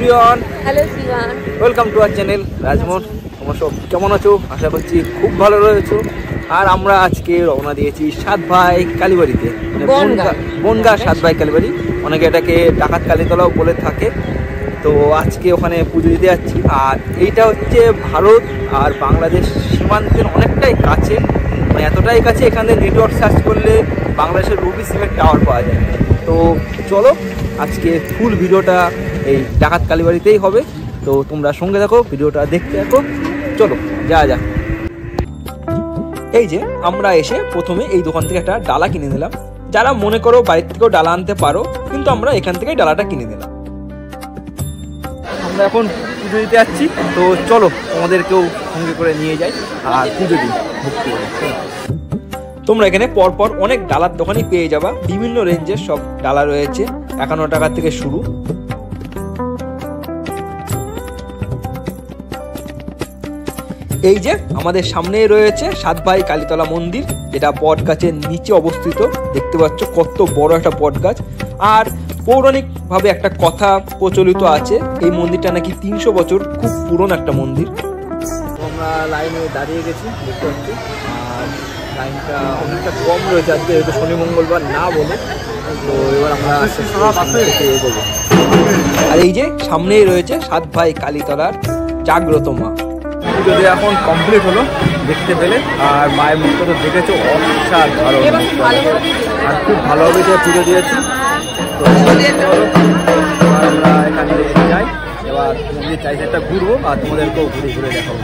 Everyone, hello C1, welcome to our channel Rajmohan. তোমরা সব কেমন আছো? আশা করছি খুব ভালো রয়েছো। আর আমরা আজকে রওনা দিয়েছি সাত ভাই কালীবাড়িতে, মানে বনগাঁ সাত ভাই কালীবাড়ি, অনেকে এটাকে ডাকাত কালীতলাও বলে থাকে। তো আজকে ওখানে পুজো দিতে যাচ্ছি। আর এইটা হচ্ছে ভারত আর বাংলাদেশ সীমান্তের অনেকটাই কাছে, মানে এতটাই কাছে এখানে নেটওয়ার্ক সার্চ করলে বাংলাদেশের রুবি সিমের টাওয়ার পাওয়া যায়। তো চলো আজকে ফুল ভিডিওটা এই ডাকাত কালীবাড়িতেই হবে। তো তোমরা সঙ্গে দেখো, ভিডিওটা দেখতে দেখো। চলো যা যা। এই যে আমরা এসে প্রথমে এই দোকান থেকে একটা ডালা কিনে নিলাম। যারা মনে করো বাড়ির থেকেও ডালা আনতে পারো, কিন্তু আমরা এখান থেকেই ডালাটা কিনে নিলাম। আমরা এখন পুজো দিতে যাচ্ছি, তো চলো তোমাদেরকেও সঙ্গে করে নিয়ে যাই আর পুজো দিই ভক্তি করে। তোমরা এখানে পরপর অনেক ডালার দোকানই পেয়ে যাবা, বিভিন্ন রেঞ্জের সব ডালা রয়েছে, 51 টাকা থেকে শুরু। এই যে আমাদের সামনেই রয়েছে সাত ভাই কালীতলা মন্দির, যেটা বট গাছের নিচে অবস্থিত। দেখতে পাচ্ছ কত বড় একটা বট গাছ। আর পৌরাণিক ভাবে একটা কথা প্রচলিত আছে, এই মন্দিরটা নাকি 300 বছর, খুব পুরনো একটা মন্দির। আমরা লাইনে দাঁড়িয়ে গেছি, দেখতে পাচ্ছি। আর লাইনটা অনেকটা কম রয়েছে আজকে, যেহেতু শনি মঙ্গলবার না বলে। তো এবার আমরা এগোবো। আর এই যে সামনেই রয়েছে সাত ভাই কালীতলার জাগ্রত মা। যদি এখন কমপ্লিট হলো দেখতে পেলে, আর মায়ের মুখটা তো দেখেছো অসাধারণ, আর খুব ভালোভাবে যে পুজো দিয়েছি। তো আমরা এখানে যাই, এবার মন্দির চারিদিকটা ঘুরবো আর তোমাদেরকেও ঘুরে ঘুরে দেখাবো।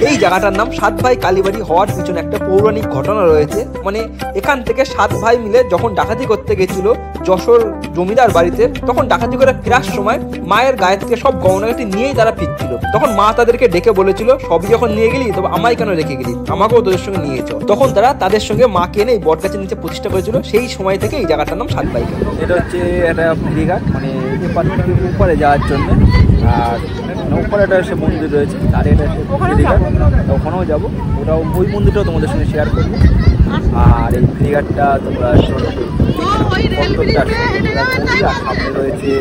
এই জায়গাটার নাম সাত ভাই কালীবাড়ি হওয়ার পিছনে একটা পৌরাণিক ঘটনা রয়েছে। মানে এখান থেকে সাত ভাই মিলে যখন ডাকাতি করতে গেছিল যশোর জমিদার বাড়িতে, তখন ডাকাতি করে ফেরার সময় মায়ের গায়ে থেকে সব গহনাগাটি নিয়েই তারা ফিরছিল। তখন মা তাদেরকে ডেকে বলেছিল, সবই যখন নিয়ে গেলি তবে আমায় কেন রেখে গেলি, আমাকেও তোদের সঙ্গে নিয়ে যেত। তখন তারা তাদের সঙ্গে মাকে এনে এই বট গাছের নিচে প্রতিষ্ঠা করেছিল। সেই সময় থেকে এই জায়গাটার নাম সাত ভাই। এটা হচ্ছে একটা ফেরিঘাট, মানে এপার থেকে উপরে যাওয়ার জন্য। আর উপরে একটা সে মন্দির রয়েছে, আর এটা ফেরিঘাট, ওখানেও যাবো। ওটাও ওই মন্দিরটাও তোমাদের সঙ্গে শেয়ার করবো। আর এই ফেরিঘাটটা তোমরা সামনে রয়েছে,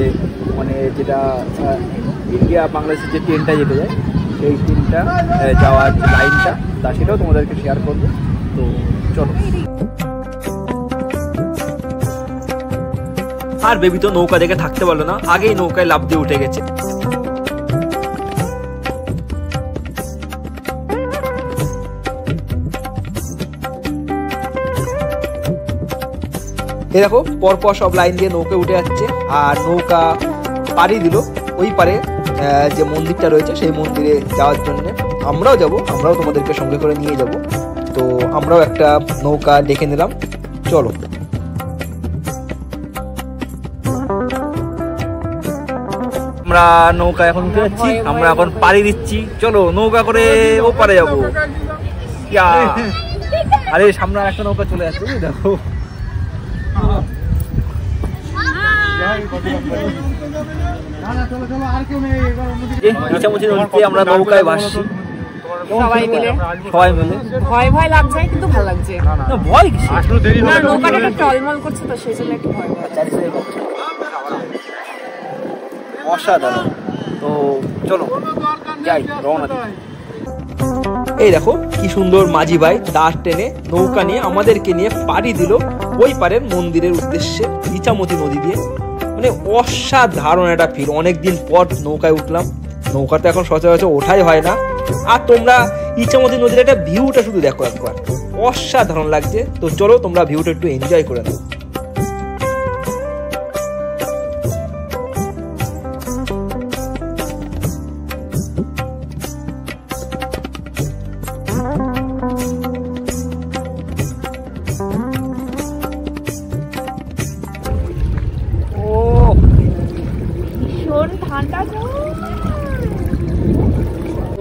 মানে যেটা ইন্ডিয়া বাংলাদেশের যে ট্রেনটা যেতে যায়, সেই ট্রেনটা যাওয়ার যে লাইনটা, তা সেটাও তোমাদেরকে শেয়ার করবো। তো চলো। আর বেবি তো নৌকা দেখে থাকতে পারলো না, আগেই নৌকায় লাফ দিয়ে উঠে গেছে। এ দেখো পরপর সব লাইন দিয়ে নৌকা উঠে যাচ্ছে, আর নৌকা পাড়ি দিল ওই পারে যে মন্দিরটা রয়েছে সেই মন্দিরে যাওয়ার জন্য। আমরাও যাব, আমরাও তোমাদেরকে সঙ্গে করে নিয়ে যাব। তো আমরাও একটা নৌকা ডেকে নিলাম, চলো। আমরা নৌকা এখন উঠে যাচ্ছি, আমরা এখন পাড়ি দিচ্ছি। চলো নৌকা করে ও পারে যাবো। আরে সামনে একটা নৌকা চলে যাচ্ছে, দেখো। আমরা নৌকায় ভাসছি সবাই মিলে। ভয় ভয় লাগছে কিন্তু ভালো লাগছে। ভয় নৌকাটা একটু টলমল করছে, তো সেই জন্য একটু ভয় অসাধারণ। তো চলো যাই, রওনা দিই। এই দেখো কি সুন্দর মাঝি ভাই দাঁড় টেনে নৌকা নিয়ে আমাদেরকে নিয়ে পাড়ি দিল ওই পারের মন্দিরের উদ্দেশ্যে, ইছামতি নদী দিয়ে। মানে অসাধারণ একটা ফিল। অনেকদিন পর নৌকায় উঠলাম, নৌকাতে এখন সচরাচর ওঠাই হয় না। আর তোমরা ইছামতি নদীর একটা ভিউটা শুধু দেখো একবার, অসাধারণ লাগছে। তো চলো তোমরা ভিউটা একটু এনজয় করে নাও।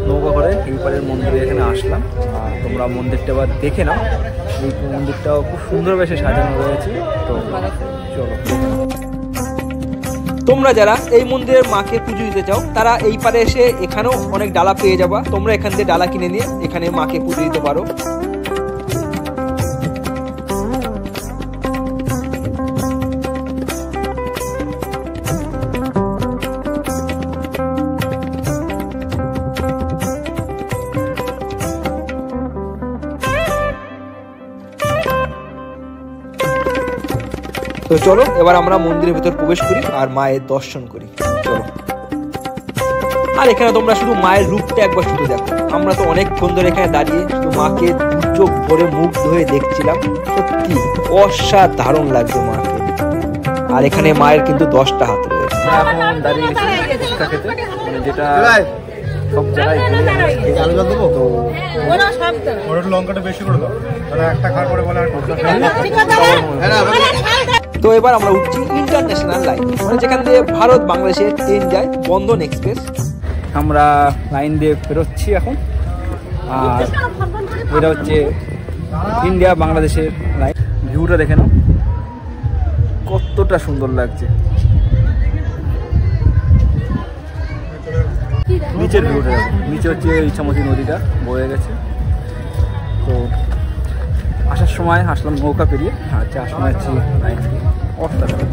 নৌকা করে এই পারের মন্দিরে এখানে আসলাম, আর তোমরা মন্দিরটা এবার দেখে নাও। এই মন্দিরটাও খুব সুন্দরভাবে সাজানো রয়েছে। তো চলো। তোমরা যারা এই মন্দিরের মাকে পুজো দিতে চাও, তারা এই পারে এসে এখানেও অনেক ডালা পেয়ে যাবা। তোমরা এখান থেকে ডালা কিনে নিয়ে এখানে মাকে পুজো দিতে পারো। তো চলো এবার আমরা মন্দিরের ভেতর প্রবেশ করি আর মায়ের দর্শন করি। চলো। আর এখানে তোমরা শুধু মায়ের রূপটা একবার শুধু দেখো। আমরা তো অনেকক্ষণ ধরে এখানে দাঁড়িয়ে শুধু মাকে দু চোখ ভরে মুগ্ধ হয়ে দেখছিলাম। সত্যি অসাধারণ লাগছে মাকে। আর এখানে মায়ের কিন্তু 10টা হাত রয়েছে। এখন দাঁড়িয়ে গেছি ফুচকা খেতে, মানে যেটা সব জায়গায় লঙ্কাটা বেশি করে দাও, একটা খাওয়ার পরে বলে। তো এবার আমরা উঠছি ইন্টারন্যাশনাল লাইন, মানে যেখান দিয়ে ভারত বাংলাদেশের ট্রেন যায়, বন্ধন এক্সপ্রেস। আমরা লাইন দিয়ে বেরোচ্ছি এখন। আর এটা হচ্ছে ইন্ডিয়া বাংলাদেশের লাইন। ভিউটা দেখে নাও কতটা সুন্দর লাগছে। নিচের ভিউটা, নিচে হচ্ছে ইছামতি নদীটা বয়ে গেছে। তো আসার সময় আসলাম নৌকা পেরিয়ে, আর যাওয়ার সময় হচ্ছে লাইন দিয়ে। অসাধারণ।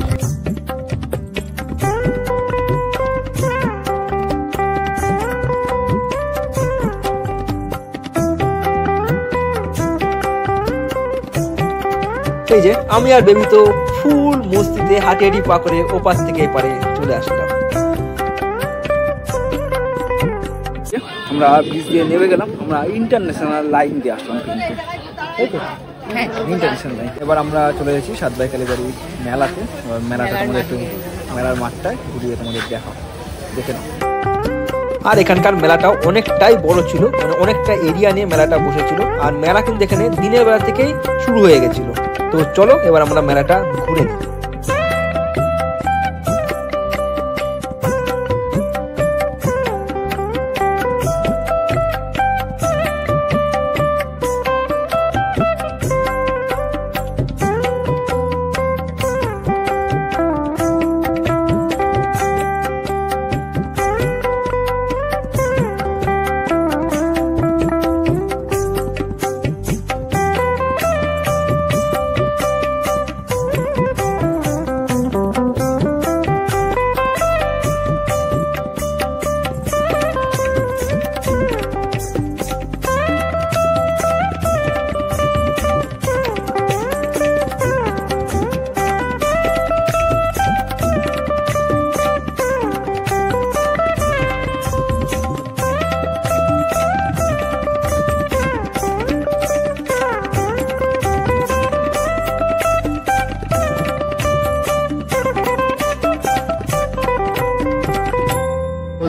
এই যে আমি আর বেবি তো ফুল মস্তিতে হাঁটি হাঁটি পা করে ওপার থেকে এপারে চলে আসলাম। আমরা ব্রিজ দিয়ে নেমে গেলাম, আমরা ইন্টারন্যাশনাল লাইন দিয়ে আসলাম কিন্তু, তাই তো? International line. এবার আমরা চলে গেছি সাতভাই কালীবাড়ি মেলাতে। মেলাটা তোমাদের একটু মেলার মাঠটায় ঘুরিয়ে তোমাদের দেখে নাও। আর এখানকার মেলাটাও অনেকটাই বড় ছিল, মানে অনেকটা এরিয়া নিয়ে মেলাটা বসেছিল। আর মেলা কিন্তু এখানে দিনের বেলা থেকেই শুরু হয়ে গেছিল। তো চলো এবার আমরা মেলাটা ঘুরে নিই।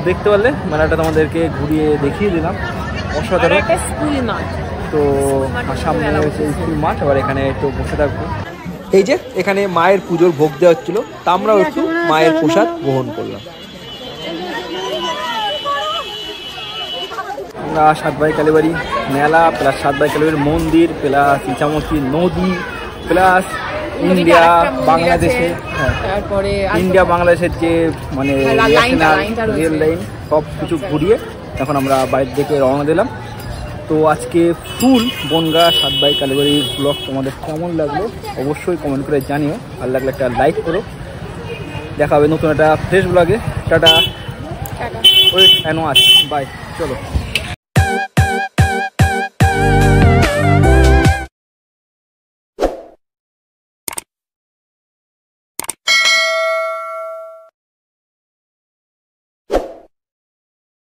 দেখতে পারলে মেলাটা তোমাদেরকে ঘুরিয়ে দেখিয়ে দিলাম। অসাধারণ। তো সামনে রয়েছে স্কুল মাঠ, এবার এখানে একটু বসে থাকবো। এই যে এখানে মায়ের পুজোর ভোগ দেওয়া হচ্ছিল, তা আমরাও একটু মায়ের প্রসাদ গ্রহণ করলাম। আমরা সাতভাই কালীবাড়ি মেলা প্লাস সাতভাই কালীবাড়ির মন্দির প্লাস ইছামতি নদী প্লাস ইন্ডিয়া বাংলাদেশের, তারপরে ইন্ডিয়া বাংলাদেশের যে মানে রেল লাইন সব কিছু ঘুরিয়ে এখন আমরা বাইরের দিকে রওনা দিলাম। তো আজকে ফুল বনগাঁ সাতভাই কালীবাড়ির ব্লগ তোমাদের কেমন লাগলো অবশ্যই কমেন্ট করে জানিও। ভালো লাগলে একটা লাইক করো। দেখা হবে নতুন একটা ফ্রেশ ব্লগে। Tata. Wait and watch. Bye. চলো।